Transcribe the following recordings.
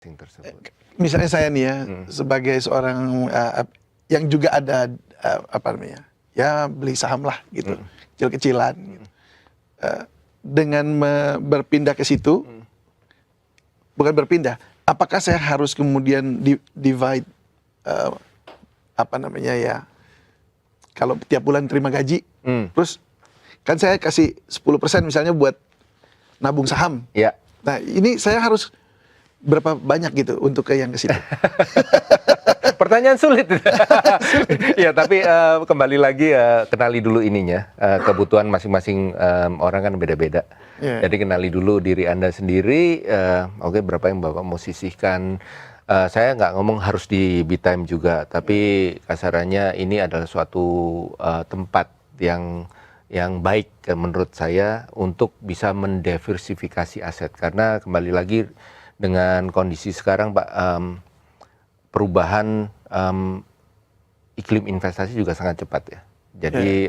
tersebut. Misalnya saya nih ya, sebagai seorang yang juga ada apa namanya, ya beli saham lah gitu, kecil-kecilan. Gitu. Dengan berpindah ke situ, bukan berpindah, apakah saya harus kemudian divide apa namanya ya, kalau tiap bulan terima gaji, terus kan saya kasih 10% misalnya buat nabung saham. Ya. Nah ini saya harus berapa banyak gitu untuk ke yang ke situ? Pertanyaan sulit. Ya, tapi kembali lagi kenali dulu ininya. Kebutuhan masing-masing orang kan beda-beda. Yeah. Jadi kenali dulu diri Anda sendiri. Oke, berapa yang Bapak mau sisihkan. Saya nggak ngomong harus di B-Time juga, tapi kasarannya ini adalah suatu tempat yang baik menurut saya untuk bisa mendiversifikasi aset. Karena kembali lagi dengan kondisi sekarang, Pak, perubahan iklim investasi juga sangat cepat ya. Jadi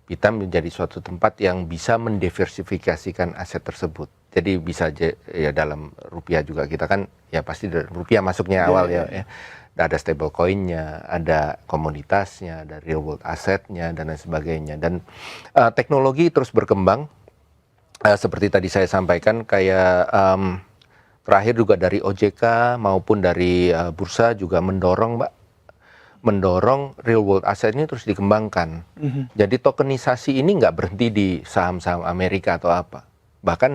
kita menjadi suatu tempat yang bisa mendiversifikasikan aset tersebut. Jadi bisa ya dalam rupiah juga kita kan ya pasti rupiah masuknya awal ya. Ada stable coin-nya, ada komoditasnya, ada real world assetnya dan lain sebagainya. Dan teknologi terus berkembang. Seperti tadi saya sampaikan kayak terakhir juga dari OJK maupun dari bursa juga mendorong real world asset ini terus dikembangkan. Jadi tokenisasi ini nggak berhenti di saham-saham Amerika atau apa. Bahkan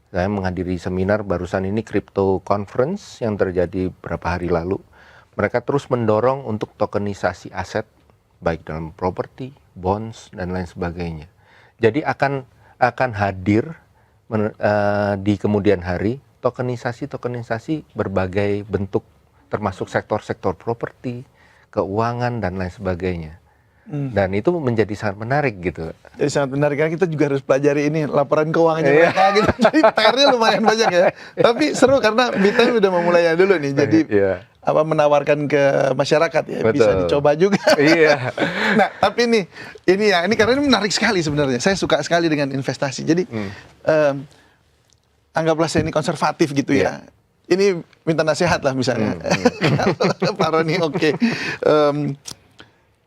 saya menghadiri seminar barusan ini crypto conference yang terjadi beberapa hari lalu. Mereka terus mendorong untuk tokenisasi aset baik dalam properti, bonds dan lain sebagainya. Jadi akan hadir di kemudian hari tokenisasi berbagai bentuk, termasuk sektor-sektor properti, keuangan dan lain sebagainya. Dan itu menjadi sangat menarik gitu. Jadi sangat menarik, karena kita juga harus pelajari ini laporan keuangannya mereka gitu. Jadi PR-nya lumayan banyak ya. Tapi seru karena B-Time udah memulainya dulu nih. Jadi menawarkan ke masyarakat ya. Betul. Bisa dicoba juga. Iya. Nah, tapi ini karena ini menarik sekali sebenarnya. Saya suka sekali dengan investasi. Jadi anggaplah saya ini konservatif gitu ya. Ini minta nasihat lah misalnya. Pak Roni, oke.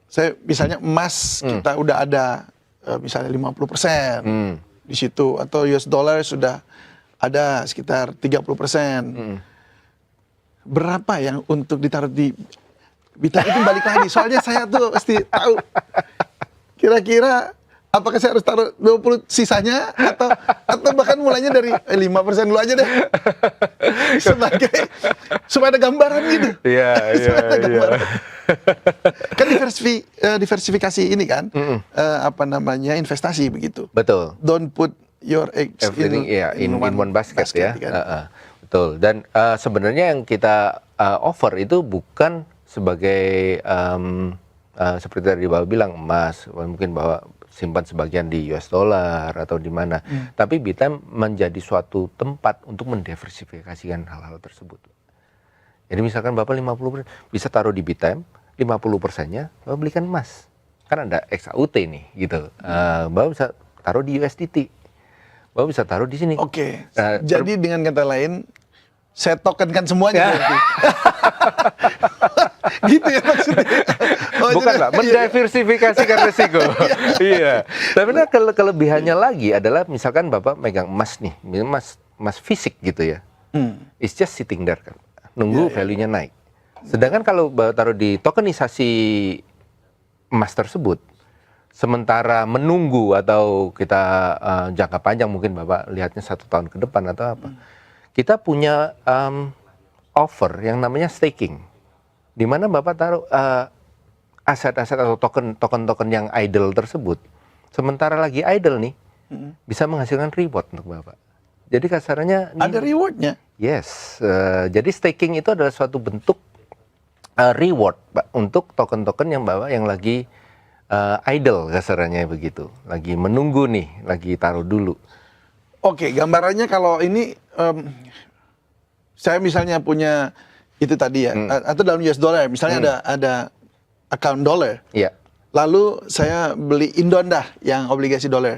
Saya misalnya emas kita udah ada misalnya 50% di situ, atau US dollar sudah ada sekitar 30%. Berapa yang untuk ditaruh di B-Time itu balik lagi. Soalnya saya tuh pasti tahu kira-kira apakah saya harus taruh 20 sisanya atau bahkan mulainya dari 5% dulu aja deh. Supaya ada gambaran gitu. Iya. Kan diversifikasi ini kan apa namanya, investasi begitu. Betul. Don't put your eggs in one basket ya. Kan? Betul. Dan sebenarnya yang kita offer itu bukan sebagai seperti tadi Bapak bilang emas, mungkin Bapak simpan sebagian di US dollar atau di mana. Tapi B-Time menjadi suatu tempat untuk mendiversifikasikan hal-hal tersebut. Jadi misalkan Bapak 50% bisa taruh di B-Time, 50%-nya Bapak belikan emas. Kan ada XAUT nih gitu. Bapak bisa taruh di USDT. Bapak bisa taruh di sini. Oke. Jadi dengan kata lain, saya tokenkan semuanya berarti. Gitu ya maksudnya. Bukan Pak, mendiversifikasikan risiko. Iya. Tapi kelebihannya lagi adalah misalkan Bapak megang emas nih, emas fisik gitu ya. It's just sitting there kan. Nunggu value-nya naik. Sedangkan kalau Bapak taruh di tokenisasi emas tersebut, sementara menunggu atau kita jangka panjang, mungkin Bapak lihatnya 1 tahun ke depan atau apa. Kita punya offer yang namanya staking, di mana Bapak taruh aset-aset atau token yang idle tersebut, sementara lagi idle nih, bisa menghasilkan reward untuk Bapak. Jadi kasarannya ada rewardnya. Yes, jadi staking itu adalah suatu bentuk reward Pak, untuk token-token yang Bapak yang lagi idle kasarannya begitu, lagi menunggu nih, lagi taruh dulu. Oke, gambarannya kalau ini saya misalnya punya itu tadi ya, atau dalam US dollar, misalnya ada account dollar. Iya. Lalu saya beli Indon dah yang obligasi dolar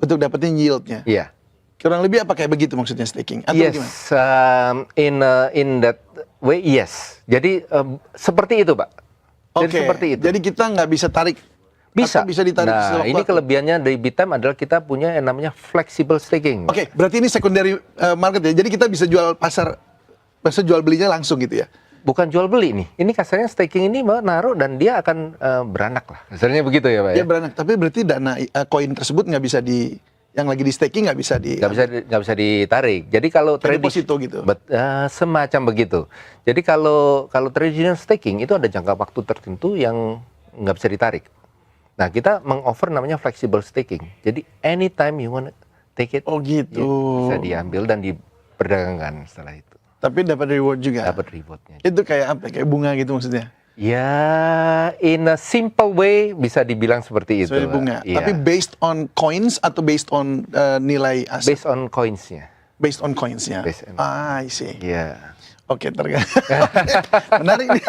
untuk dapetin yieldnya. Iya. Kurang lebih apa kayak begitu maksudnya staking atau Yes, gimana? in that way, yes. Jadi seperti itu, Pak. Jadi Oke. seperti itu. Jadi kita nggak bisa tarik. Bisa. Atau bisa ditarik Nah, sewaktu-waktu. ini kelebihannya dari Bittime adalah kita punya yang namanya flexible staking. Oke, berarti ini secondary market ya. Jadi kita bisa jual bisa jual belinya langsung gitu ya. Bukan jual beli nih. Ini kasarnya staking ini naruh dan dia akan beranak lah. Kasarnya begitu ya, Pak ya. Dia beranak, tapi berarti dana koin tersebut nggak bisa yang lagi di staking nggak bisa nggak bisa ditarik. Jadi kalau kayak deposito gitu. semacam begitu. Jadi kalau traditional staking itu ada jangka waktu tertentu yang nggak bisa ditarik. Nah, kita mengoffer namanya flexible staking. Jadi anytime you want take it, Oh gitu. bisa diambil dan diperdagangkan setelah itu. Tapi dapat reward juga. Dapat rewardnya. Itu kayak apa? Kayak bunga gitu maksudnya. Ya, in a simple way bisa dibilang seperti itu. Sebagai bunga. Iya. Tapi based on coins atau based on nilai aset? Based on coins-nya. Based on coins-nya. Based on- I see. Iya. Oke, menarik nih.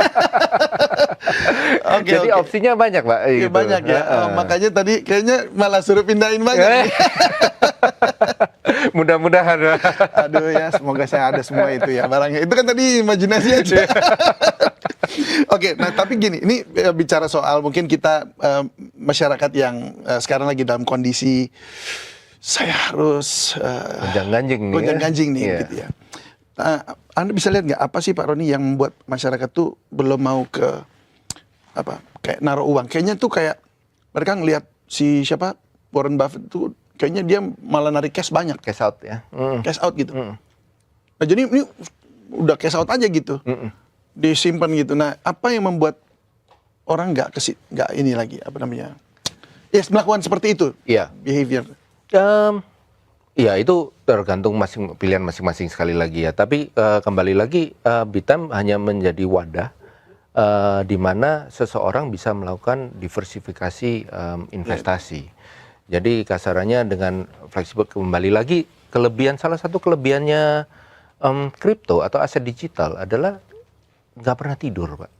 Oke, Jadi oke. opsinya banyak, Pak. Iya, gitu. banyak ya. Oh, makanya tadi kayaknya malah suruh pindahin banyak. nih. Mudah-mudahan. Aduh ya, semoga saya ada semua itu ya barangnya. Itu kan tadi imajinasi aja. Oke, nah tapi gini, ini bicara soal mungkin kita masyarakat yang sekarang lagi dalam kondisi saya harus Gonjang-ganjing nih. gonjang-ganjing nih Iya. gitu ya. Anda bisa lihat nggak apa sih Pak Roni yang membuat masyarakat tuh belum mau ke kayak naruh uang? Kayaknya tuh kayak mereka ngelihat si siapa Warren Buffett tuh kayaknya dia malah narik cash banyak, Cash out ya. cash out gitu. Nah jadi ini udah cash out aja gitu, disimpan gitu. Nah apa yang membuat orang nggak ini lagi melakukan seperti itu? Iya. Behavior. Iya, itu tergantung pilihan masing-masing sekali lagi ya. Tapi kembali lagi Bittime hanya menjadi wadah di mana seseorang bisa melakukan diversifikasi investasi. Jadi kasarannya dengan fleksibel, kembali lagi salah satu kelebihannya kripto atau aset digital adalah nggak pernah tidur, Pak.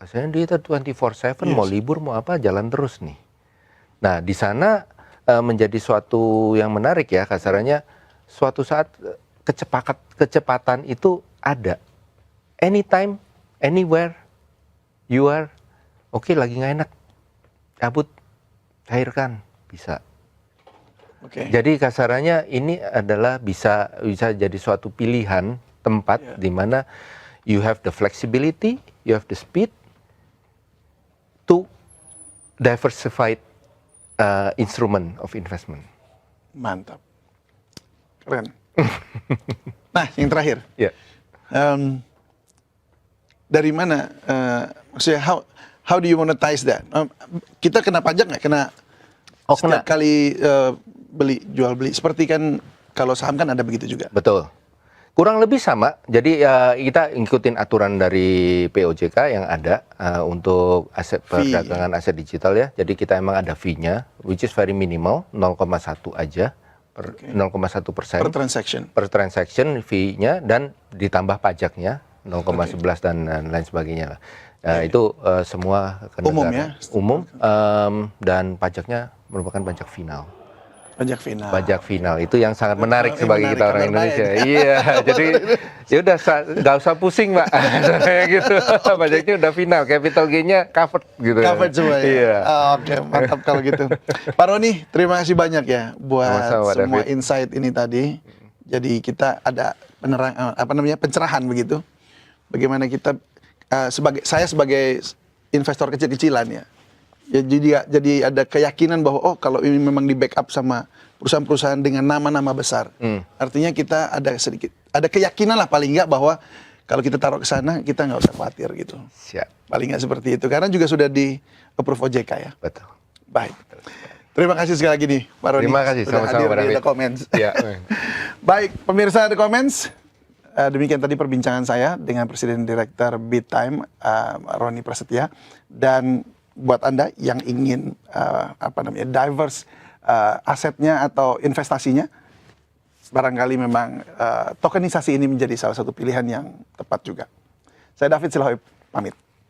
Asalnya dia itu 24/7, mau libur mau apa jalan terus nih. Nah, di sana menjadi suatu yang menarik ya, kasarannya suatu saat kecepatan itu ada. Anytime, anywhere, you are, oke, lagi nggak enak, cabut, cairkan, bisa. Oke. Jadi kasarannya ini adalah bisa jadi suatu pilihan tempat di mana you have the flexibility, you have the speed to diversified instrument of investment. Mantap, keren. Nah yang terakhir. Ya. Dari mana maksudnya how do you monetize that? Kita kena pajak nggak? Kena setiap kali jual beli seperti kan kalau saham kan ada begitu juga. Betul. Kurang lebih sama. Jadi kita ngikutin aturan dari POJK yang ada untuk perdagangan aset digital ya. Jadi kita emang ada fee-nya, which is very minimal, 0,1 aja. 0,1% per transaction fee-nya, dan ditambah pajaknya 0,11 dan lain sebagainya. Itu semua ke negara. Umum ya? Umum, dan pajaknya merupakan pajak final. Pajak final itu yang sangat menarik sebagai kita orang Indonesia. Iya, jadi ya udah nggak usah pusing, Pak. Kayak gitu. Pajaknya udah final, capital gain-nya covered gitu. Covered semua ya. Iya. Oke, mantap kalau gitu. Pak Roni, terima kasih banyak ya buat semua David. insight ini tadi. Jadi kita ada pencerahan begitu. Bagaimana kita saya sebagai investor kecil-kecilan ya. Ya jadi ada keyakinan bahwa kalau ini memang di backup sama perusahaan-perusahaan dengan nama-nama besar. Artinya kita ada keyakinan lah paling nggak bahwa kalau kita taruh ke sana kita nggak usah khawatir gitu. Siap. Paling nggak seperti itu karena juga sudah di approve OJK ya. Betul. Baik. Terima kasih sekali lagi nih Pak Roni. Terima kasih sama-sama, Pak David. Ya. Baik, pemirsa The Comments. Demikian tadi perbincangan saya dengan Presiden Direktur Bittime, Roni Prasetya. Dan buat Anda yang ingin diverse asetnya atau investasinya, barangkali memang tokenisasi ini menjadi salah satu pilihan yang tepat juga. Saya David Silahoy, pamit.